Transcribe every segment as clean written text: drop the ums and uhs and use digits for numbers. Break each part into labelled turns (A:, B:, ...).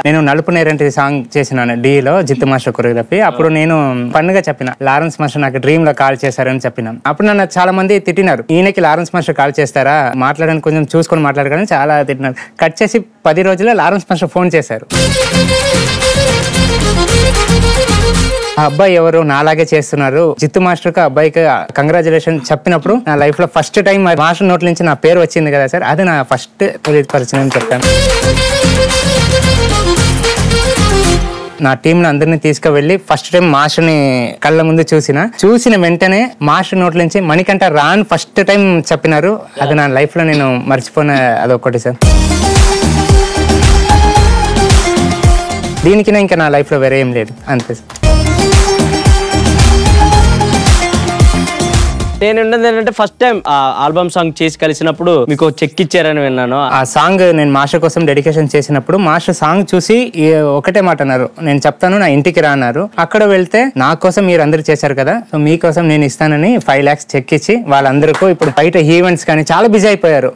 A: నేను నలుపు నేరంటి సాంగ్ చేసినాను డీలో జిత్తు మాస్టర్ కొరియోగ్రఫీ. అప్పుడు నేను పండుగ చెప్పిన లారెన్స్ మాస్టర్ నాకు డ్రీమ్ లో కాల్ చేశారని చెప్పిన. అప్పుడు నన్ను చాలా మంది తిట్టినారు, ఈయనకి లారెన్స్ మాస్టర్ కాల్ చేస్తారా, మాట్లాడడానికి కొంచెం చూసుకొని మాట్లాడగానే చాలా తిట్టినారు. కట్ చేసి 10 రోజుల్లో లారెన్స్ మాస్టర్ ఫోన్ చేశారు. ఆ అబ్బాయి ఎవరు, నాలాగే చేస్తున్నారు, జిత్తు మాస్టర్ కి అబ్బాయికి కంగ్రాచులేషన్ చెప్పినప్పుడు నా లైఫ్ లో ఫస్ట్ టైం మాస్టర్ నోట్ల నుంచి నా పేరు వచ్చింది కదా సార్, అది నా ఫస్ట్ పరిచయం చెప్పాను. నా టీంని అందరినీ తీసుకువెళ్ళి ఫస్ట్ టైం మాస్టర్ని కళ్ళ ముందు చూసిన వెంటనే మాస్టర్ నోట్ల నుంచి మణికంఠ రాన్ ఫస్ట్ టైం చెప్పినారు. అది నా లైఫ్ లో నేను మర్చిపోయిన అదొకటి సార్. దీనికి ఇంకా నా లైఫ్ లో వేరే ఏం లేదు అంతే సార్.
B: నేను ఉండేది ఏంటంటే ఫస్ట్ టైం ఆ ఆల్బమ్ సాంగ్ చేసి కలిసినప్పుడు మీకు చెక్ ఇచ్చారని విన్నాను.
A: ఆ సాంగ్ నేను మాస్టర్ కోసం డెడికేషన్ చేసినప్పుడు మాస్టర్ సాంగ్ చూసి ఒకటే మాట అన్నారు, నేను చెప్తాను నా ఇంటికి రా అన్నారు. అక్కడ వెళ్తే నా కోసం మీరు అందరు చేశారు కదా, సో మీకోసం నేను ఇస్తానని 5 lakhs చెక్ ఇచ్చి వాళ్ళందరికీ ఇప్పుడు బయట ఈవెంట్స్ కానీ చాలా బిజీ అయిపోయారు.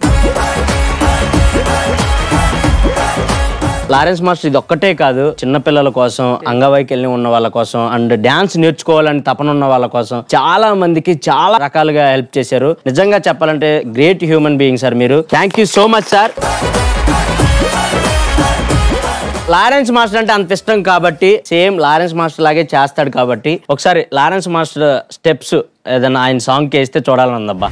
B: లారెన్స్ మాస్టర్ ఇది ఒక్కటే కాదు, చిన్నపిల్లల కోసం, అంగవైకల్యం ఉన్న వాళ్ళ కోసం అండ్ డాన్స్ నేర్చుకోవాలని తపన ఉన్న వాళ్ళ కోసం చాలా మందికి చాలా రకాలుగా హెల్ప్ చేశారు. నిజంగా చెప్పాలంటే గ్రేట్ హ్యూమన్ బీయింగ్ సార్ మీరు. Thank you so much sir. Lawrence master అంటే అంత ఇష్టం కాబట్టి సేమ్ లారెన్స్ మాస్టర్ లాగే చేస్తాడు కాబట్టి ఒకసారి లారెన్స్ మాస్టర్ స్టెప్స్ ఏదైనా ఆయన సాంగ్ వేస్తే చూడాలనుందబ్బా.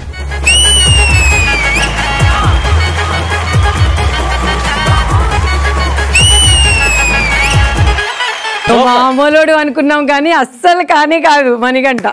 C: మామూలుడు అనుకున్నాం కానీ అస్సలు కానీ కాదు మణికంఠ.